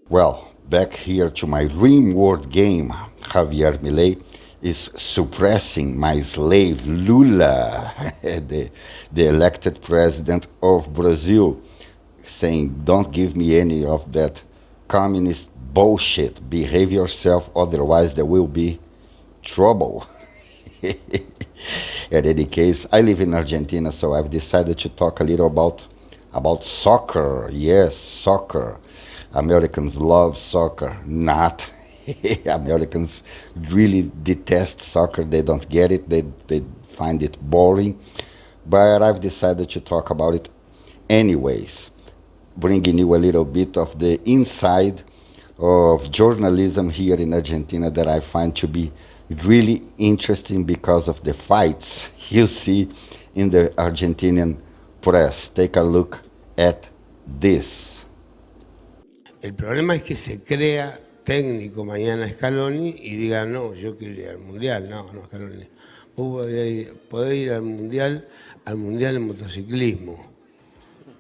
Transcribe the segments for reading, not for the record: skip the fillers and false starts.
Well, back here to my Rimworld game, Javier MILEI is suppressing my slave Lula, the elected president of Brazil, saying, don't give me any of that communist bullshit. Behave yourself, otherwise there will be trouble. In any case, I live in Argentina, so I've decided to talk a little about soccer. Yes, soccer. Americans love soccer. Not. Americans really detest soccer. They don't get it. They find it boring. But I've decided to talk about it anyways, bringing you a little bit of the inside of journalism here in Argentina that I find to be really interesting because of the fights you see in the Argentinian press. Take a look at this. El problema es que se crea técnico mañana Scaloni y diga, no, yo quiero ir al Mundial. No, no, Scaloni. Vos podés ir al Mundial de motociclismo.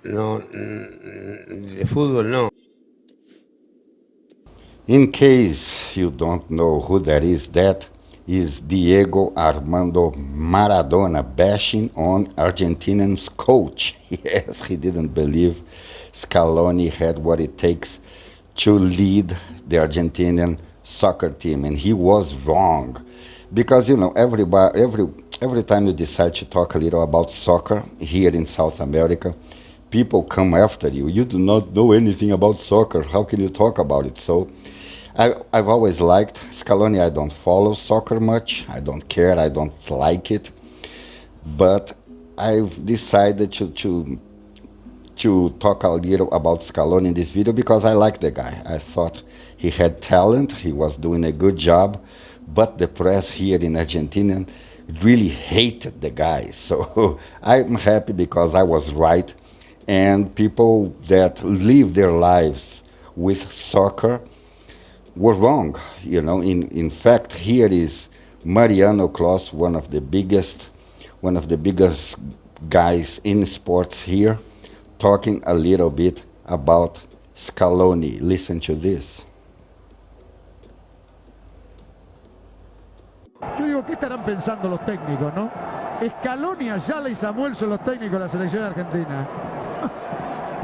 No, de fútbol no. In case you don't know who that is Diego Armando Maradona bashing on Argentinian's coach. Yes, he didn't believe Scaloni had what it takes to lead the Argentinian soccer team, and he was wrong. Because every time you decide to talk a little about soccer here in South America, people come after you. You do not know anything about soccer. How can you talk about it? So I've always liked Scaloni. I don't follow soccer much. I don't care. I don't like it. But I've decided to talk a little about Scaloni in this video because I like the guy. I thought he had talent. He was doing a good job. But the press here in Argentina really hated the guy. So I'm happy because I was right. And people that live their lives with soccer were wrong. In fact, here is Mariano Clos, one of the biggest guys in sports here, talking a little bit about Scaloni. Listen to this. Yo digo, ¿qué estarán pensando los técnicos, no? Scaloni, Ayala y Samuel son los técnicos de la selección argentina.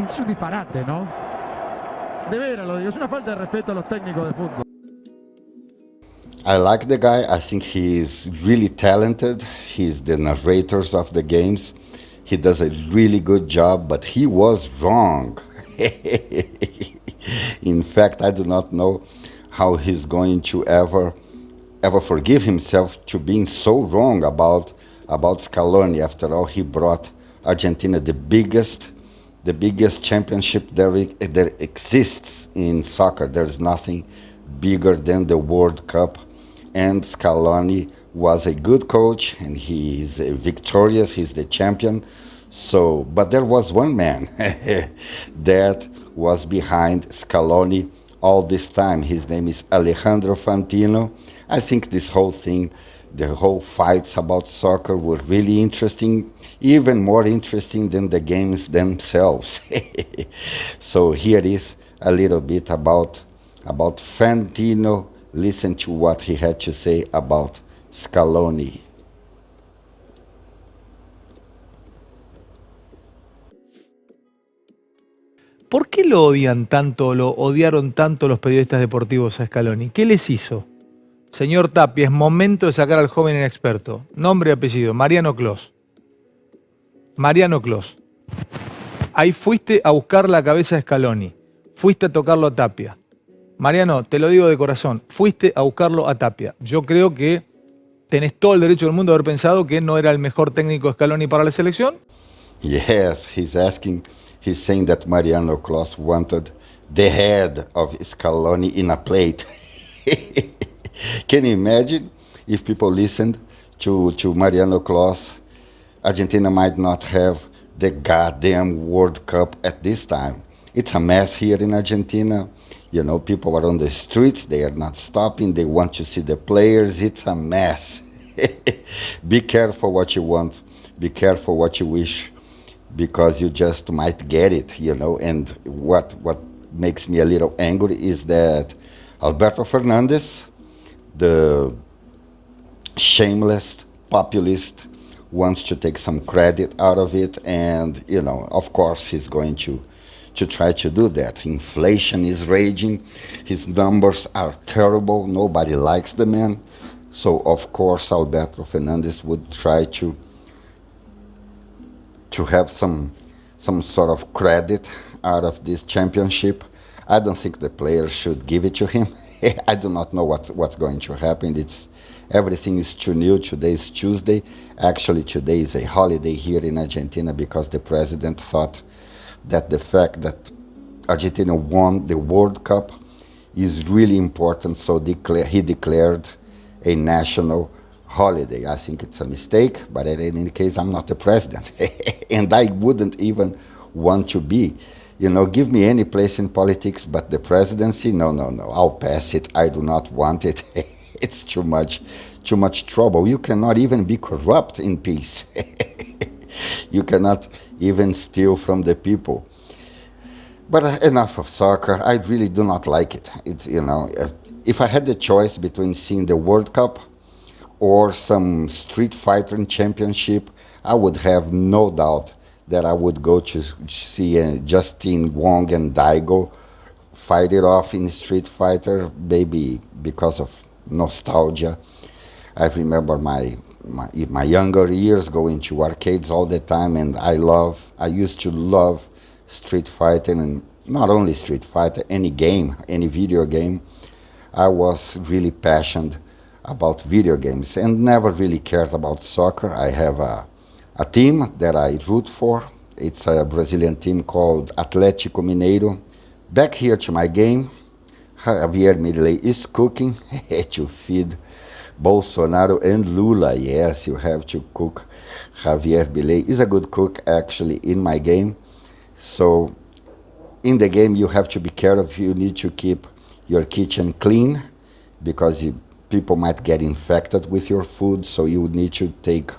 Es un disparate, ¿no? De veras lo digo, es una falta de respeto a los técnicos de fútbol. I like the guy. I think he's really talented. He's the narrators of the games. He does a really good job, but he was wrong. In fact, I do not know how he's going to ever forgive himself to being so wrong about Scaloni. After all, he brought Argentina the biggest championship there exists in soccer. There's nothing bigger than the World Cup, and Scaloni was a good coach, and he's victorious. He's the champion. So, but there was one man that was behind Scaloni all this time. His name is Alejandro Fantino. I think this whole thing, the whole fights about soccer were really interesting, even more interesting than the games themselves. So here is a little bit about Fantino. Listen to what he had to say about Scaloni. ¿Por qué lo odian tanto, lo odiaron tanto los periodistas deportivos a Scaloni? ¿Qué les hizo? Señor Tapia, es momento de sacar al joven inexperto. Nombre y apellido, Mariano Clos. Mariano Clos. Ahí fuiste a buscar la cabeza de Scaloni. Fuiste a tocarlo a Tapia. Mariano, te lo digo de corazón, fuiste a buscarlo a Tapia. Yo creo que tenés todo el derecho del mundo de haber pensado que no era el mejor técnico Scaloni para la selección. Yes, he's saying that Mariano Clos wanted the head of Scaloni in a plate. Can you imagine if people listened to Mariano Clos? Argentina might not have the goddamn World Cup at this time. It's a mess here in Argentina. People are on the streets. They are not stopping. They want to see the players. It's a mess. Be careful what you want. Be careful what you wish, because you just might get it, And what makes me a little angry is that Alberto Fernandez, the shameless populist, wants to take some credit out of it, and of course he's going to try to do that. Inflation is raging, his numbers are terrible, nobody likes the man, so of course Alberto Fernandez would try to have some sort of credit out of this championship. I don't think the players should give it to him. I do not know what's going to happen. Everything is too new. Today is Tuesday. Actually, today is a holiday here in Argentina because the president thought that the fact that Argentina won the World Cup is really important, so he declared a national holiday. I think it's a mistake, but in any case, I'm not the president. And I wouldn't even want to be. Give me any place in politics but the presidency. No, I'll pass it. I do not want it. It's too much trouble. You cannot even be corrupt in peace. You cannot even steal from the people. But enough of soccer. I really do not like it. If I had the choice between seeing the World Cup or some Street Fighter Championship, I would have no doubt that I would go to see Justin Wong and Daigo fight it off in Street Fighter, maybe because of nostalgia. I remember my younger years going to arcades all the time, and I used to love Street Fighter, and not only Street Fighter, any game, any video game. I was really passionate about video games and never really cared about soccer. I have a team that I root for. It's a Brazilian team called Atlético Mineiro. Back here to my game, Javier MILEI is cooking to feed Bolsonaro and Lula. Yes, you have to cook. Javier MILEI is a good cook, actually, in my game. So in the game, you have to be careful. You need to keep your kitchen clean because people might get infected with your food. So you need to take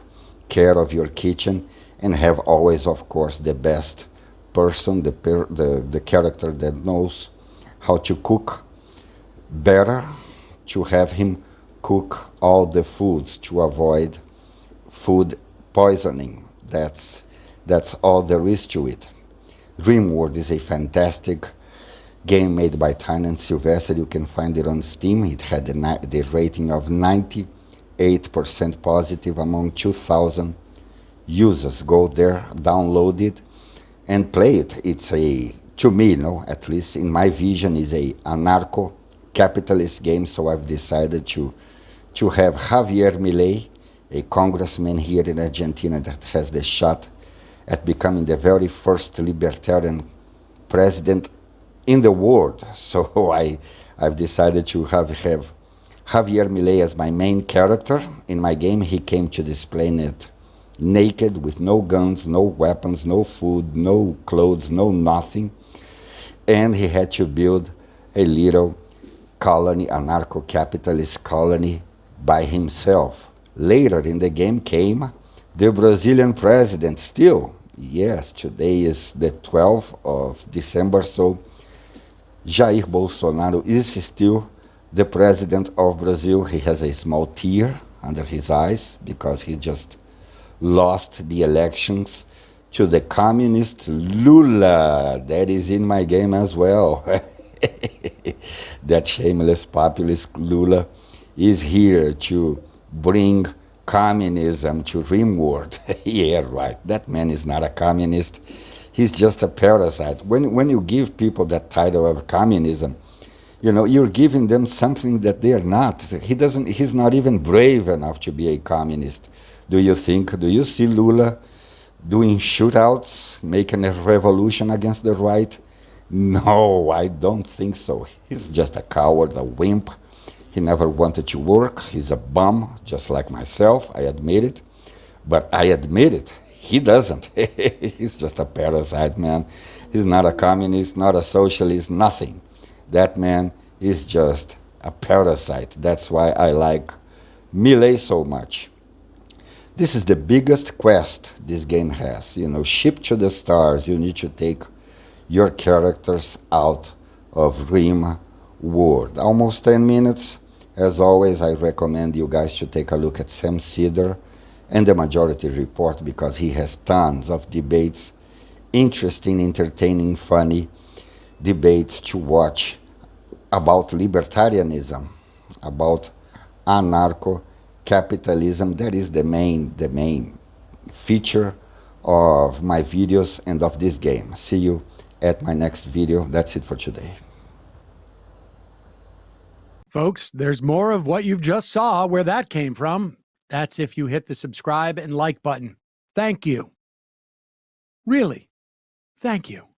care of your kitchen and have always, of course, the best person, the character that knows how to cook better, to have him cook all the foods to avoid food poisoning. That's all there is to it. Rimworld is a fantastic game made by Tyne and Sylvester. You can find it on Steam. It had the rating of 98% positive among 2,000 users. Go there, download it, and play it. It's to me, at least in my vision, is a anarcho-capitalist game. So I've decided to have Javier MILEI, a congressman here in Argentina that has the shot at becoming the very first libertarian president in the world. So I've decided to have Javier MILEI as my main character in my game. He came to this planet naked, with no guns, no weapons, no food, no clothes, no nothing. And he had to build a little colony, anarcho-capitalist colony, by himself. Later in the game came the Brazilian president still. Yes, today is the 12th of December, so Jair Bolsonaro is still the president of Brazil. He has a small tear under his eyes because he just lost the elections to the communist Lula. That is in my game as well. That shameless populist Lula is here to bring communism to Rimworld. Yeah, right. That man is not a communist. He's just a parasite. When you give people that title of communism, you're giving them something that they are not. He's not even brave enough to be a communist. Do you see Lula doing shootouts, making a revolution against the right? No, I don't think so. He's just a coward, a wimp. He never wanted to work. He's a bum, just like myself. I admit it. But I admit it. He doesn't. He's just a parasite, man. He's not a communist, not a socialist, nothing. That man is just a parasite. That's why I like MILEI so much. This is the biggest quest this game has. Ship to the stars. You need to take your characters out of Rimworld. Almost 10 minutes. As always, I recommend you guys to take a look at Sam Cedar and the Majority Report, because he has tons of debates, interesting, entertaining, funny debates to watch about libertarianism, about anarcho-capitalism. That is the main feature of my videos and of this game. See you at my next video. That's it for today. Folks, there's more of what you've just saw where that came from. That's if you hit the subscribe and like button. Thank you. Really, thank you.